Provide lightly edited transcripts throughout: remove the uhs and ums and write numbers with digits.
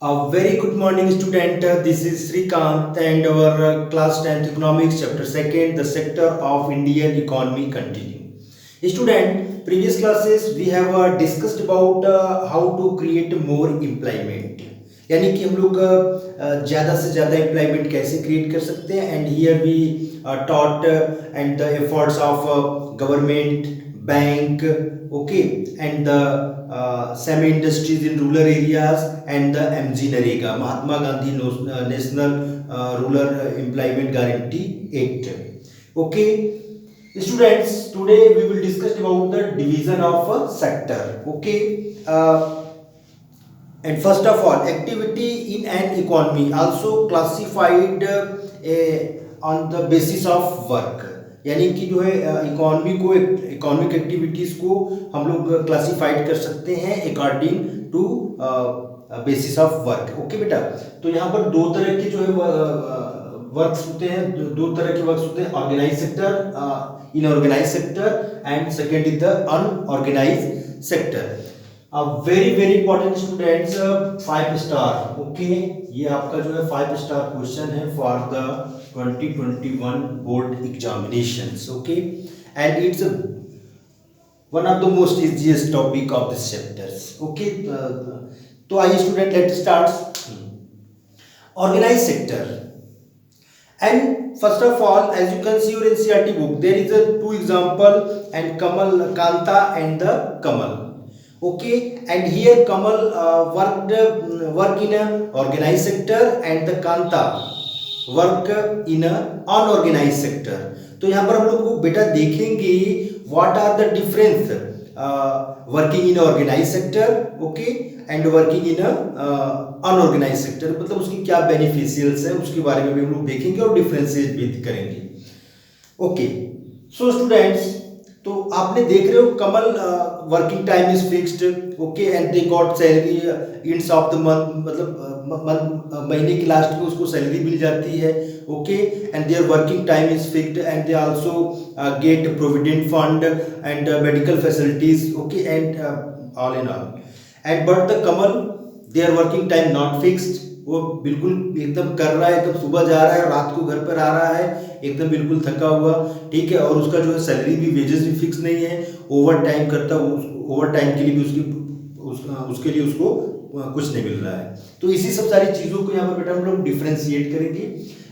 A very good morning, student. This is Srikanth, and our class 10th economics chapter 2nd, the sector of Indian economy continue. Student, previous classes we have discussed about how to create more employment. यानी कि हम लोग ज़्यादा से ज़्यादा employment कैसे create कर सकते हैं and here we taught and the efforts of government, bank, okay, and the semi industries in rural areas and the MG Narega, Mahatma Gandhi National Rural Employment Guarantee Act. Okay, students, today we will discuss about the division of a sector. Okay, and first of all, activity in an economy also classified on the basis of work. यानी कि जो है economy को economic activities को हम लोग classified कर सकते हैं according to basis of work. Okay बेटा, तो यहाँ पर दो तरह के जो है वर्क्स होते हैं, दो तरह के वर्क्स होते हैं, organise sector, inorganise sector and second is the unorganise sector. Very very important students, 5 star. Okay, ये आपका जो है 5 स्टार क्वेश्चन है for the 2021 board examinations. Okay, and it's one of the most easiest topic of this chapters. Okay, तो आइए student, let start. Organise sector, and first of all, as you can see your NCERT book, there is a two example and Kamal, Kanta and the Kamal. Okay, and here Kamal work in a organized sector and the Kanta work in a unorganized sector. तो यहाँ पर हम लोग को बेटा देखेंगे what are the difference working in a organized sector, okay, and working in a unorganise sector, मतलब उसकी क्या बेनिफिशियल्स है उसके बारे में भी हम लोग देखेंगे और डिफरेंशिएट भी करेंगे। ओके, सो स्टूडेंट्स, तो आपने देख रहे हो कमल working time is fixed, okay, and they got salary ends of the month, मतलब महीने के लास्ट में उसको सैलरी मिल जाती है। Okay, and their working time is fixed and they also get provident fund and medical facilities, okay, and all in all. And but the कमल, their working time not fixed, वो बिल्कुल एकदम कर रहा है, एकदम सुबह जा रहा है, रात को घर पर आ रहा है, एकदम बिल्कुल थका हुआ, ठीक है, और उसका जो है सैलरी भी, वेजेस भी फिक्स नहीं है, ओवर टाइम करता, ओवर टाइम के लिए भी उसके लिए उसको कुछ नहीं मिल रहा है। तो इसी सब सारी चीज़ों को यहाँ पर बेटा हम लोग डिफ्रेंशिएट करेंगे,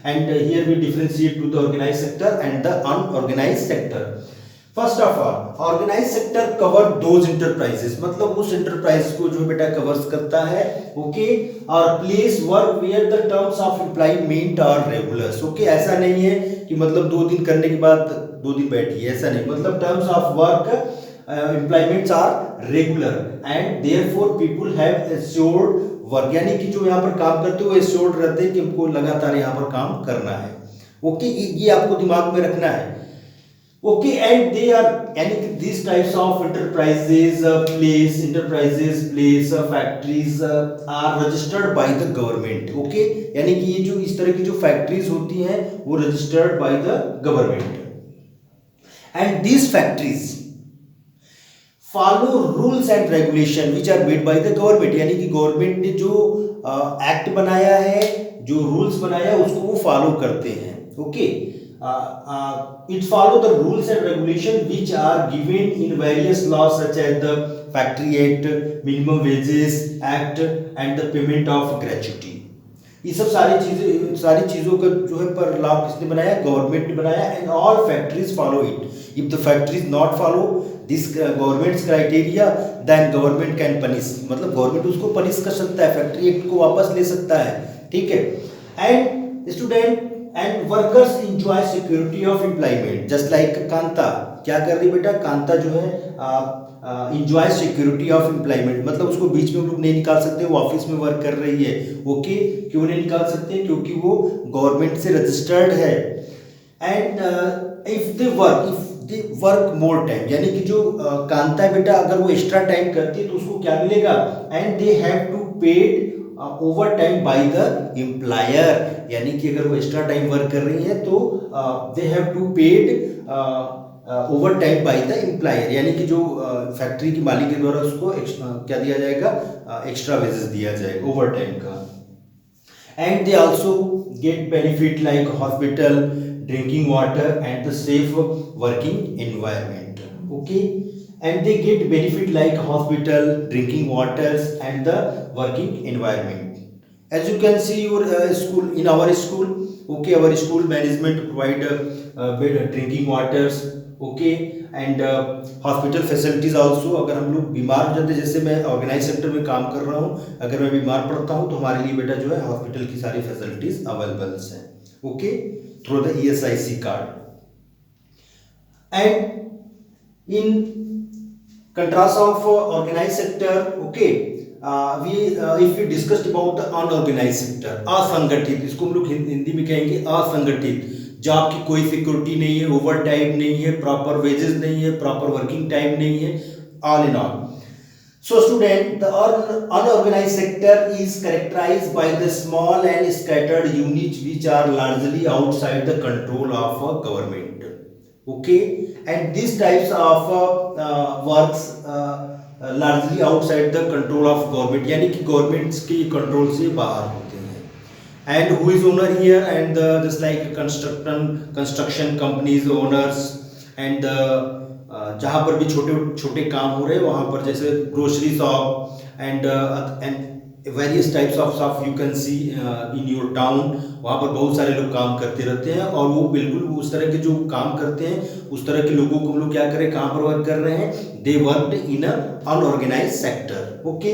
and here we differentiate to the organise sector and the unorganise sector. First of all, organise sector cover those enterprises, मतलब उस इंटरप्राइज को जो बेटा कवर्स करता है, ओके, और place work where the terms of employment are regulars. Okay, ऐसा नहीं है कि मतलब 2 दिन करने के बाद 2 दिन बैठिए, ऐसा नहीं, मतलब terms of work employments are regular and therefore people have assured work, यानी कि जो यहाँ पर काम करते हो एश्योर्ड रहते हैं कि हमको लगातार यहाँ पर काम करना है। ओके, ये आपको दिमाग में रखना है। Okay, and they are, यानी कि these types of enterprises, factories are registered by the government. Okay, यानी कि ये जो इस तरह की जो factories होती हैं वो registered by the government, and these factories follow rules and regulation which are made by the government, यानी कि गवर्नमेंट ने जो एक्ट बनाया है, जो रूल्स बनाया है, उसको वो फॉलो करते हैं। Okay, it follow the rules and regulation which are given in various laws such as the Factory Act, Minimum Wages Act and the Payment of Gratuity. ये सब सारी चीज़ों का जो है पर लॉ किसने बनाया? गवर्नमेंट ने बनाया, and all factories follow it. If the factories not follow this government's criteria, then government can punish, मतलब गवर्नमेंट उसको पनिश कर सकता है, फैक्ट्री एक्ट को वापस ले सकता है, ठीक है। And student, and workers enjoy security of employment just like Kanta. क्या कर रही बेटा? कांता जो है इंजॉय सिक्योरिटी ऑफ एम्प्लॉयमेंट, मतलब उसको बीच में लोग नहीं निकाल सकते, वो ऑफिस में वर्क कर रही है। ओके, क्यों नहीं निकाल सकते? क्योंकि वो गवर्नमेंट से रजिस्टर्ड है। And if they work more time, यानी कि जो कांता बेटा अगर वो एक्स्ट्रा टाइम करती है तो उसको क्या मिलेगा? And they have to paid over time by the employer, यानी कि अगर वो एक्स्ट्रा टाइम वर्क कर रही है तो they have to paid over time by the employer, यानी कि जो फैक्ट्री की मालिक के द्वारा उसको क्या दिया जाएगा, एक्स्ट्रा वेजेस दिया जाएगा ओवर टाइम का। And they also get benefit like hospital, drinking water and the safe working environment. Okay, and they get benefit like hospital, drinking waters and the working environment. As you can see your school, in our school, okay, our school management provide drinking waters, okay, and hospital facilities also। अगर हम लोग बीमार हो जाते हैं, जैसे मैं organise sector में काम कर रहा हूँ, अगर मैं बीमार पड़ता हूँ तो हमारे लिए बेटा जो है हॉस्पिटल की सारी फैसिलिटीज अवेलेबल हैं, okay, through the ESIC card. And in contrast of organized sector, okay, if we discussed about the unorganized sector, असंगठित, इसको हम लोग हिंदी में कहेंगे असंगठित, जॉब की कोई सिक्योरिटी नहीं है, ओवर टाइम नहीं है, प्रॉपर वेजेस नहीं है, प्रॉपर वर्किंग टाइम नहीं है, all in all. So student, the unorganized sector is characterized by the small and scattered units which are largely outside the control of government, okay, and these types of works largely outside the control of government, यानी कि governments की control से बाहर होते हैं। And who is owner here, and just like construction companies owners, and जहाँ पर भी छोटे छोटे काम हो रहे हैं वहाँ पर, जैसे grocery shop and various types of shop you can C in your town, वहाँ पर बहुत सारे लोग काम करते रहते हैं, और वो बिल्कुल उस तरह के जो काम करते हैं उस तरह के लोगों को हम लोग क्या करें, कहाँ पर वर्क कर रहे हैं, they worked in a unorganise sector, okay.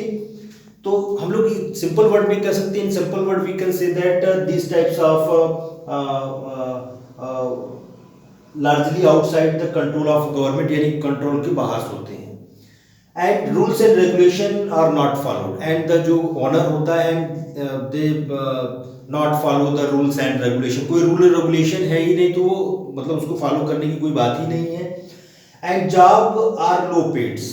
तो हम लोग सिंपल वर्ड भी कह सकते हैं, in simple word we can say that this types of largely outside the control of government, यानी कंट्रोल के बाहर होते हैं। And rules and regulation are not followed, and the जो ऑनर होता है they not follow the rules and regulation, कोई rule regulation है ही नहीं, तो वो मतलब उसको फॉलो करने की कोई बात ही नहीं है। And job are low paids,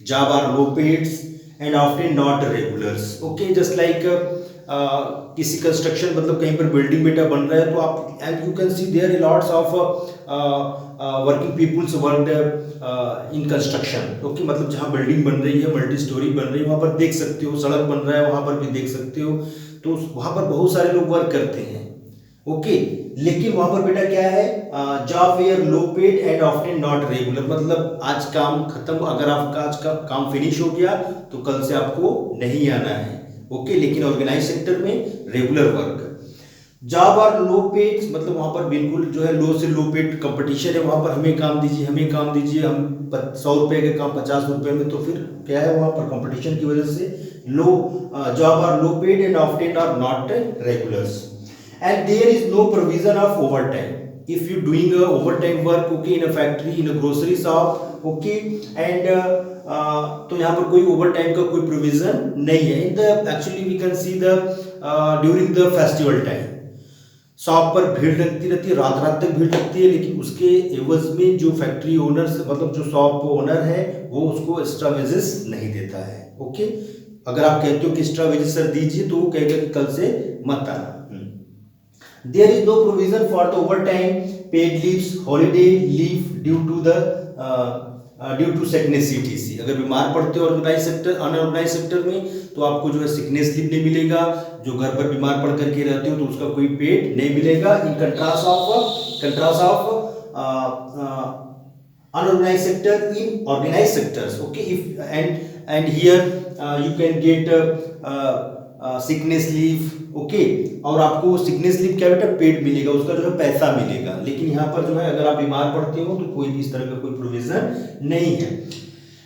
job are low paids and often not regulars, okay, just like किसी कंस्ट्रक्शन, मतलब कहीं पर बिल्डिंग बेटा बन रहा है तो आप, and you can see there lots of working peoples worked in construction, okay, मतलब जहाँ बिल्डिंग बन रही है, मल्टी स्टोरी बन रही है, वहाँ पर देख सकते हो, सड़क बन रहा है वहाँ पर भी देख सकते हो, तो वहाँ पर बहुत सारे लोग वर्क करते हैं, ओके। लेकिन वहाँ पर बेटा क्या है, job were low paid and often not regular, मतलब आज काम खत्म, अगर आपका आज का काम फिनिश हो गया तो कल से आपको नहीं आना है, ओके, लेकिन ऑर्गेनाइज सेक्टर में रेगुलर वर्क। जॉब और लो पेड, मतलब वहाँ पर बिल्कुल जो है लो से लो पेड कंपटीशन है, वहाँ पर हमें काम दीजिए, हमें काम दीजिए, हम 100 रुपये के काम 50 रुपये में, तो फिर क्या है वहाँ पर कंपटीशन की वजह से low job are low paid and often are not regulars, and there is no provision of overtime if you doing a overtime work, okay, in a factory, in a grocery shop, okay, and तो यहाँ पर कोई over time का कोई provision नहीं है। In the actually we can see the during the festival time shop पर भीड़ लगती रहती है, रात रात तक भीड़ लगती है, लेकिन उसके एवज में जो फैक्ट्री ओनर, मतलब जो शॉप ओनर है, वो उसको एक्स्ट्रा वेजेस नहीं देता है, ओके। अगर आप कहते हो कि एक्स्ट्रा वेजेस सर दीजिए, तो वो कहेगा कि कल से मत आना। There is no provision for the overtime, paid leaves, holiday leave due to sickness etc. अगर बीमार पड़ते हो ऑर्गेनाइज सेक्टर, अनऑर्गेनाइज सेक्टर में, तो आपको जो है सिकनेस लीव नहीं मिलेगा, जो घर पर बीमार पड़ करके रहते हो तो उसका कोई पेड नहीं मिलेगा, in contrast of unorganized sector in organized sectors, okay, if and here you can get sickness leave, okay, और आपको सिकनेस लीव क्या बेटा पेड मिलेगा, उसका जो है पैसा मिलेगा, लेकिन यहाँ पर जो है अगर आप बीमार पड़ते हो तो कोई भी इस तरह का कोई प्रोविजन नहीं है।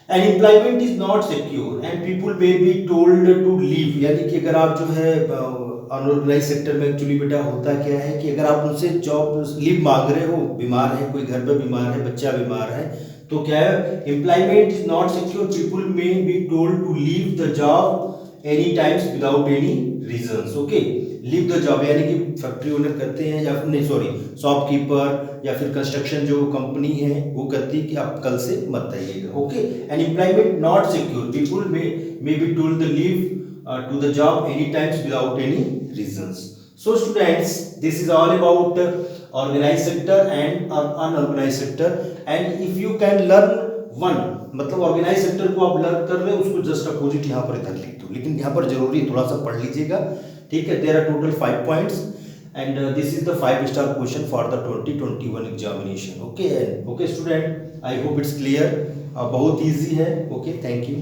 And employment is not secure and people may be told to leave, यानी कि अगर आप जो है अनऑर्गेनाइज सेक्टर में एक्चुअली बेटा होता क्या है कि अगर आप उनसे जॉब लीव मांग रहे हो, बीमार है, कोई घर पर बीमार है, बच्चा बीमार है, तो क्या है, employment is not secure, people may be told to leave the job any times without any reasons, okay. Leave the job यानी कि फैक्ट्री ओनर करते हैं, या नहीं सॉरी शॉपकीपर या फिर कंस्ट्रक्शन जो कंपनी है वो कहती है कि आप कल से मत आइएगा, okay. And employment not secure, people may be told the leave to the job any times without any reasons. So students, this is all about organized sector and unorganized sector. And if you can learn one, मतलब organise sector को आप learn कर रहे हो, उसको just opposite यहाँ पर इधर लिख दो, लेकिन यहाँ पर जरूरी है थोड़ा सा पढ़ लीजिएगा, ठीक है। There are total 5 points and this is the 5-star question for the 2021 examination. Okay, okay student, I hope it's clear. बहुत easy है. Okay, thank you.